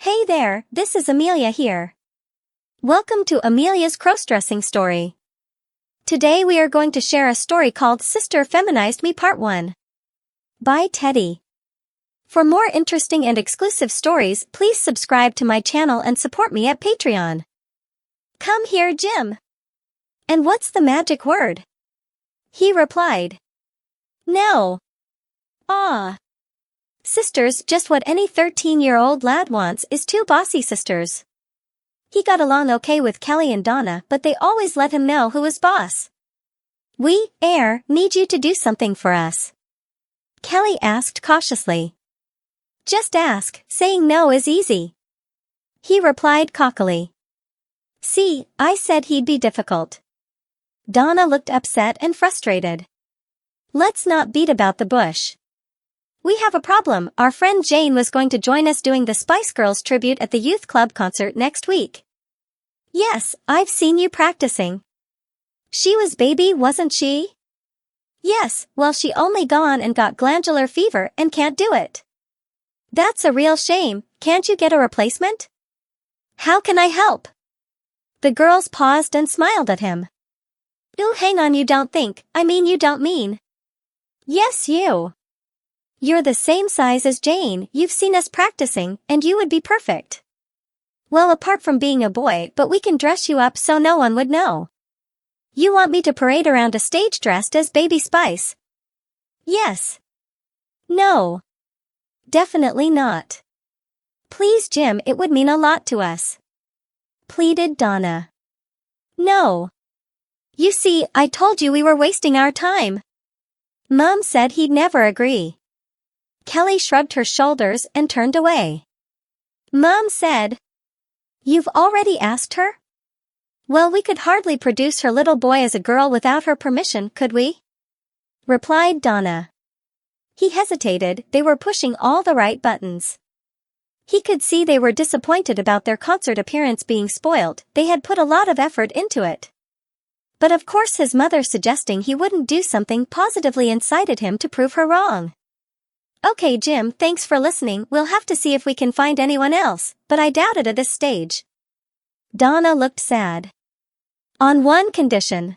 Hey there, this is Amelia here. Welcome to Amelia's crossdressing story. Today we are going to share a story called Sister Feminized Me Part 1. By Teddy. For more interesting and exclusive stories, please subscribe to my channel and support me at Patreon. Come here, Jim. And what's the magic word? He replied. No. Ah. Sisters, just what any 13-year-old lad wants is two bossy sisters. He got along okay with Kelly and Donna, but they always let him know who was boss. We, need you to do something for us. Kelly asked cautiously. Just ask, saying no is easy. He replied cockily. See, I said he'd be difficult. Donna looked upset and frustrated. Let's not beat about the bush. We have a problem. Our friend Jane was going to join us doing the Spice Girls tribute at the youth club concert next week. Yes, I've seen you practicing. She was baby, wasn't she? Yes, well she only gone and got glandular fever and can't do it. That's a real shame. Can't you get a replacement? How can I help? The girls paused and smiled at him. Ooh, hang on, you don't mean. Yes, you. You're the same size as Jane, you've seen us practicing, and you would be perfect. Well, apart from being a boy, but we can dress you up so no one would know. You want me to parade around a stage dressed as Baby Spice? Yes. No. Definitely not. Please, Jim, it would mean a lot to us. Pleaded Donna. No. You see, I told you we were wasting our time. Mom said he'd never agree. Kelly shrugged her shoulders and turned away. Mom said. You've already asked her? Well, we could hardly produce her little boy as a girl without her permission, could we? Replied Donna. He hesitated, they were pushing all the right buttons. He could see they were disappointed about their concert appearance being spoiled, they had put a lot of effort into it. But of course his mother suggesting he wouldn't do something positively incited him to prove her wrong. Okay, Jim, thanks for listening, we'll have to see if we can find anyone else, but I doubt it at this stage. Donna looked sad. On one condition.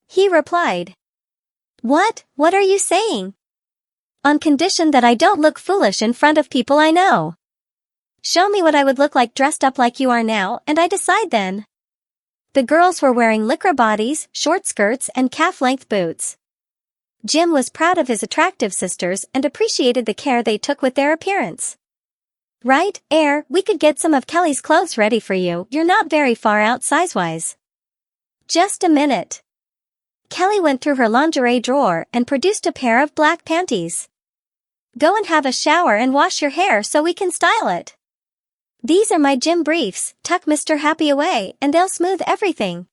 He replied. What are you saying? On condition that I don't look foolish in front of people I know. Show me what I would look like dressed up like you are now, and I decide then. The girls were wearing lycra bodies, short skirts, and calf-length boots. Jim was proud of his attractive sisters and appreciated the care they took with their appearance. Right, we could get some of Kelly's clothes ready for you, you're not very far out size-wise. Just a minute. Kelly went through her lingerie drawer and produced a pair of black panties. Go and have a shower and wash your hair so we can style it. These are my gym briefs, tuck Mr. Happy away and they'll smooth everything.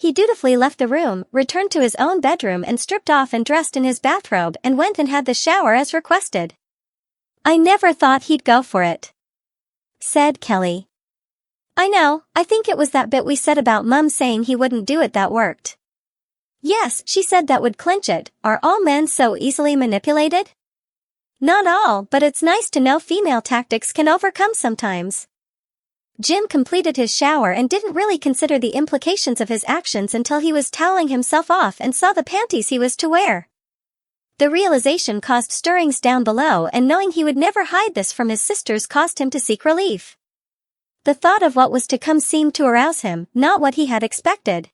He dutifully left the room, returned to his own bedroom and stripped off and dressed in his bathrobe and went and had the shower as requested. I never thought he'd go for it. Said Kelly. I know, I think it was that bit we said about Mum saying he wouldn't do it that worked. Yes, she said that would clinch it. Are all men so easily manipulated? Not all, but it's nice to know female tactics can overcome sometimes. Jim completed his shower and didn't really consider the implications of his actions until he was toweling himself off and saw the panties he was to wear. The realization caused stirrings down below, and knowing he would never hide this from his sisters caused him to seek relief. The thought of what was to come seemed to arouse him, not what he had expected.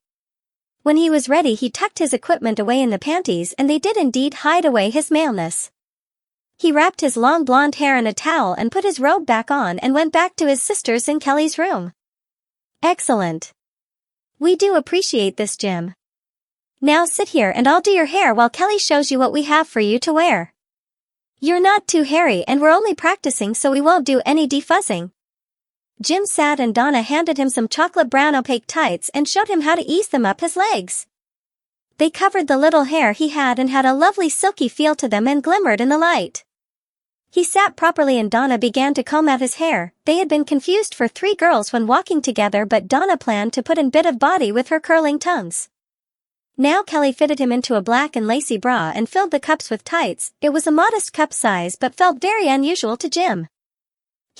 When he was ready he tucked his equipment away in the panties and they did indeed hide away his maleness. He wrapped his long blonde hair in a towel and put his robe back on and went back to his sisters in Kelly's room. Excellent. We do appreciate this, Jim. Now sit here and I'll do your hair while Kelly shows you what we have for you to wear. You're not too hairy and we're only practicing so we won't do any defuzzing. Jim sat and Donna handed him some chocolate brown opaque tights and showed him how to ease them up his legs. They covered the little hair he had and had a lovely silky feel to them and glimmered in the light. He sat properly and Donna began to comb out his hair. They had been confused for three girls when walking together, but Donna planned to put in bit of body with her curling tongues. Now Kelly fitted him into a black and lacy bra and filled the cups with tights. It was a modest cup size but felt very unusual to Jim.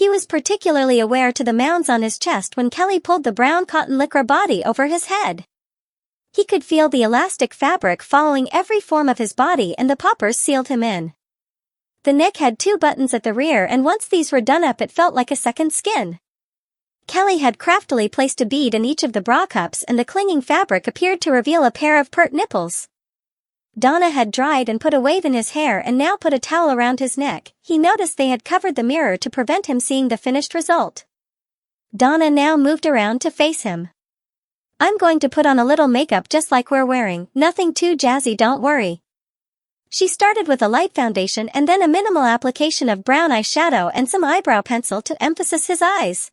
He was particularly aware to the mounds on his chest when Kelly pulled the brown cotton lycra body over his head. He could feel the elastic fabric following every form of his body, and the poppers sealed him in. The neck had 2 buttons at the rear, and once these were done up it felt like a second skin. Kelly had craftily placed a bead in each of the bra cups, and the clinging fabric appeared to reveal a pair of pert nipples. Donna had dried and put a wave in his hair and now put a towel around his neck. He noticed they had covered the mirror to prevent him seeing the finished result. Donna now moved around to face him. "I'm going to put on a little makeup just like we're wearing, nothing too jazzy, don't worry." She started with a light foundation and then a minimal application of brown eyeshadow and some eyebrow pencil to emphasize his eyes.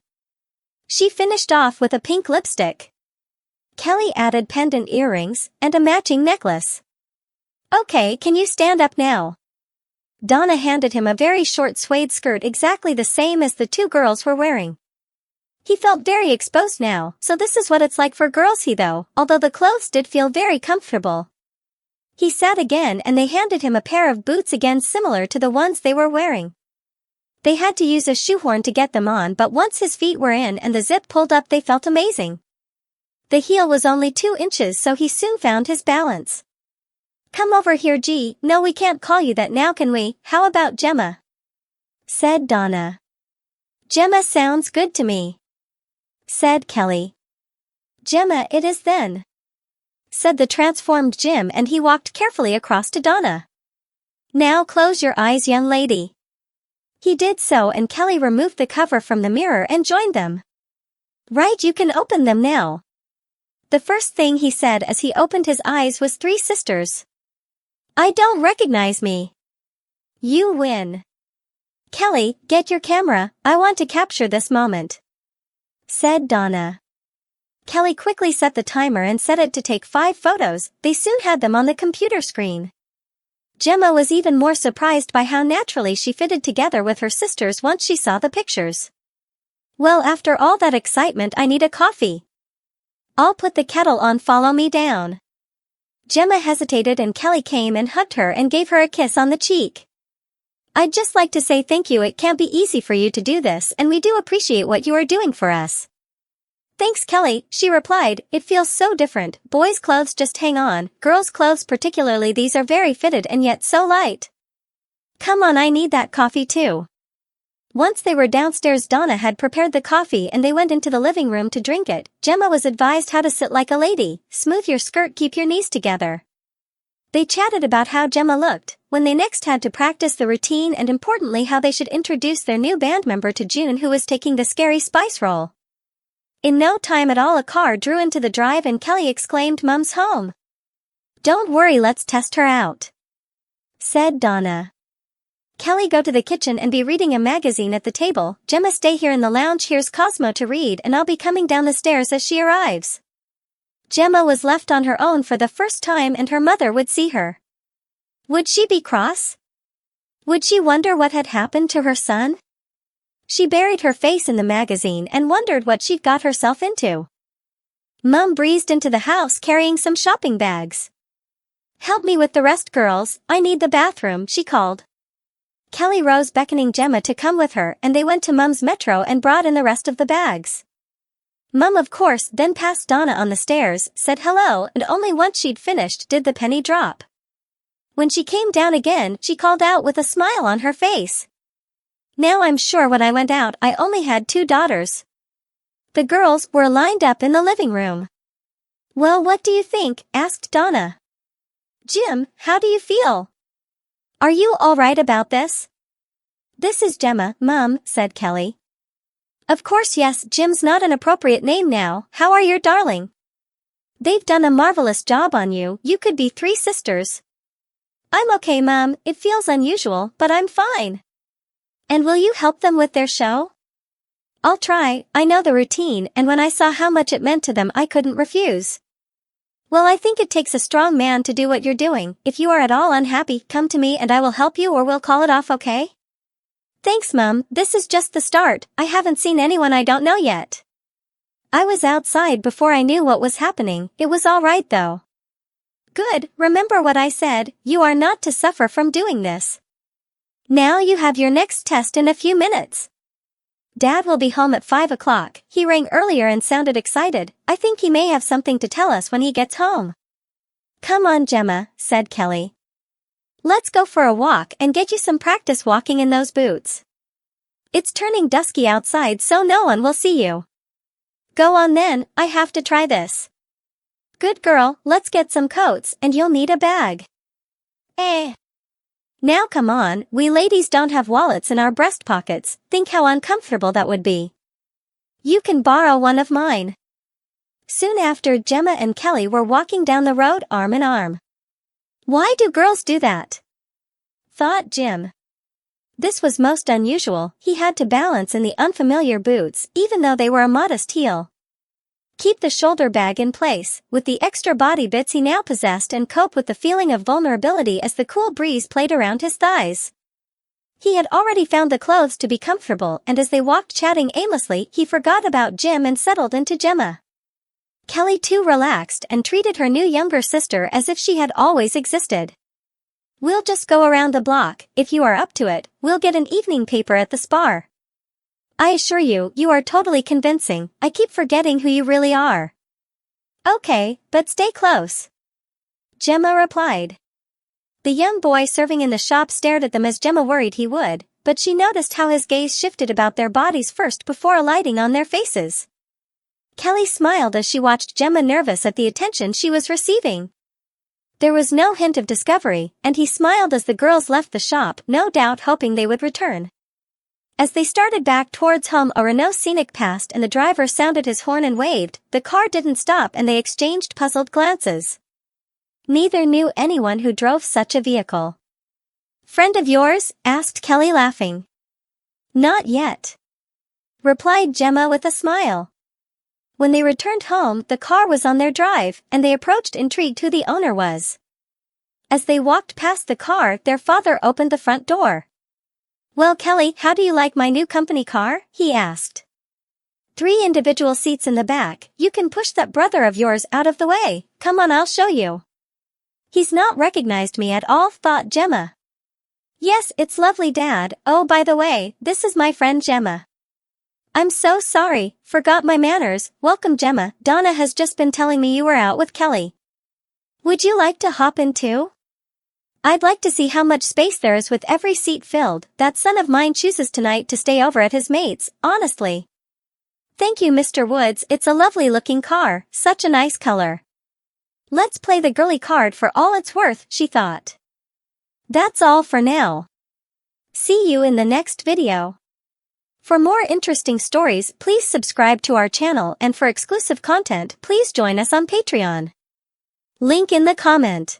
She finished off with a pink lipstick. Kelly added pendant earrings and a matching necklace. "Okay, can you stand up now?" Donna handed him a very short suede skirt exactly the same as the 2 girls were wearing. He felt very exposed now, so this is what it's like for girls, although the clothes did feel very comfortable. He sat again and they handed him a pair of boots again similar to the ones they were wearing. They had to use a shoehorn to get them on, but once his feet were in and the zip pulled up they felt amazing. The heel was only 2 inches, so he soon found his balance. "Come over here, G." "No, we can't call you that now, can we? How about Gemma?" said Donna. "Gemma sounds good to me," said Kelly. "Gemma it is then," said the transformed Jim, and he walked carefully across to Donna. "Now close your eyes, young lady." He did so, and Kelly removed the cover from the mirror and joined them. "Right, you can open them now." The first thing he said as he opened his eyes was 3 sisters. "I don't recognize me." "You win." "Kelly, get your camera, I want to capture this moment," said Donna. Kelly quickly set the timer and set it to take 5 photos. They soon had them on the computer screen. Gemma was even more surprised by how naturally she fitted together with her sisters once she saw the pictures. "Well, after all that excitement, I need a coffee. I'll put the kettle on, follow me down." Gemma hesitated and Kelly came and hugged her and gave her a kiss on the cheek. "I'd just like to say thank you. It can't be easy for you to do this, and we do appreciate what you are doing for us." "Thanks, Kelly," she replied. "It feels so different. Boys' clothes just hang on, girls' clothes particularly, these are very fitted and yet so light. Come on, I need that coffee too." Once they were downstairs, Donna had prepared the coffee and they went into the living room to drink it. Gemma was advised how to sit like a lady, smooth your skirt, keep your knees together. They chatted about how Gemma looked, when they next had to practice the routine, and importantly how they should introduce their new band member to June, who was taking the scary spice role. In no time at all a car drew into the drive and Kelly exclaimed, "Mom's home." "Don't worry, let's test her out," said Donna. Kelly, go to the kitchen and be reading a magazine at the table. Gemma, stay here in the lounge, here's Cosmo to read, and I'll be coming down the stairs as she arrives. Gemma was left on her own for the first time, and her mother would see her. Would she be cross? Would she wonder what had happened to her son? She buried her face in the magazine and wondered what she'd got herself into. Mom breezed into the house carrying some shopping bags. "Help me with the rest, girls, I need the bathroom," she called. Kelly rose, beckoning Gemma to come with her, and they went to Mum's Metro and brought in the rest of the bags. Mum, of course, then passed Donna on the stairs, said hello, and only once she'd finished did the penny drop. When she came down again, she called out with a smile on her face. "Now I'm sure when I went out I only had 2 daughters." The girls were lined up in the living room. "Well, what do you think?" asked Donna. "Jim, how do you feel? Are you all right about this?" "This is Gemma, Mum," said Kelly. "Of course, yes, Jim's not an appropriate name now. How are your darling? They've done a marvelous job on you. You could be 3 sisters." "I'm okay, Mum, it feels unusual, but I'm fine." "And will you help them with their show?" "I'll try, I know the routine, and when I saw how much it meant to them I couldn't refuse." "Well, I think it takes a strong man to do what you're doing. If you are at all unhappy, come to me and I will help you, or we'll call it off, okay?" "Thanks, Mum, this is just the start. I haven't seen anyone I don't know yet. I was outside before I knew what was happening. It was all right though." "Good, remember what I said, you are not to suffer from doing this. Now you have your next test in a few minutes." Dad will be home at 5 o'clock. He rang earlier and sounded excited. I think he may have something to tell us when he gets home. Come on, Gemma, said Kelly. Let's go for a walk and get you some practice walking in those boots. It's turning dusky outside so no one will see you. Go on then, I have to try this. Good girl, let's get some coats and you'll need a bag. Now come on, we ladies don't have wallets in our breast pockets, think how uncomfortable that would be. You can borrow one of mine. Soon after, Gemma and Kelly were walking down the road arm in arm. Why do girls do that? Thought Jim. This was most unusual. He had to balance in the unfamiliar boots even though they were a modest heel. Keep the shoulder bag in place, with the extra body bits he now possessed, and cope with the feeling of vulnerability as the cool breeze played around his thighs. He had already found the clothes to be comfortable, and as they walked chatting aimlessly, he forgot about Jim and settled into Gemma. Kelly too relaxed and treated her new younger sister as if she had always existed. We'll just go around the block, if you are up to it. We'll get an evening paper at the Spar. I assure you, you are totally convincing. I keep forgetting who you really are. Okay, but stay close. Gemma replied. The young boy serving in the shop stared at them as Gemma worried he would, but she noticed how his gaze shifted about their bodies first before alighting on their faces. Kelly smiled as she watched Gemma, nervous at the attention she was receiving. There was no hint of discovery, and he smiled as the girls left the shop, no doubt hoping they would return. As they started back towards home, a Renault Scenic passed and the driver sounded his horn and waved. The car didn't stop and they exchanged puzzled glances. Neither knew anyone who drove such a vehicle. Friend of yours? Asked Kelly, laughing. Not yet, replied Gemma with a smile. When they returned home, the car was on their drive, and they approached intrigued who the owner was. As they walked past the car, their father opened the front door. Well, Kelly, how do you like my new company car? He asked. 3 individual seats in the back. You can push that brother of yours out of the way. Come on, I'll show you. He's not recognized me at all, thought Gemma. Yes, it's lovely, Dad. Oh, by the way, this is my friend Gemma. I'm so sorry, forgot my manners. Welcome, Gemma. Donna has just been telling me you were out with Kelly. Would you like to hop in too? I'd like to see how much space there is with every seat filled. That son of mine chooses tonight to stay over at his mate's, honestly. Thank you, Mr. Woods, it's a lovely looking car, such a nice color. Let's play the girly card for all it's worth, she thought. That's all for now. See you in the next video. For more interesting stories, please subscribe to our channel, and for exclusive content, please join us on Patreon. Link in the comment.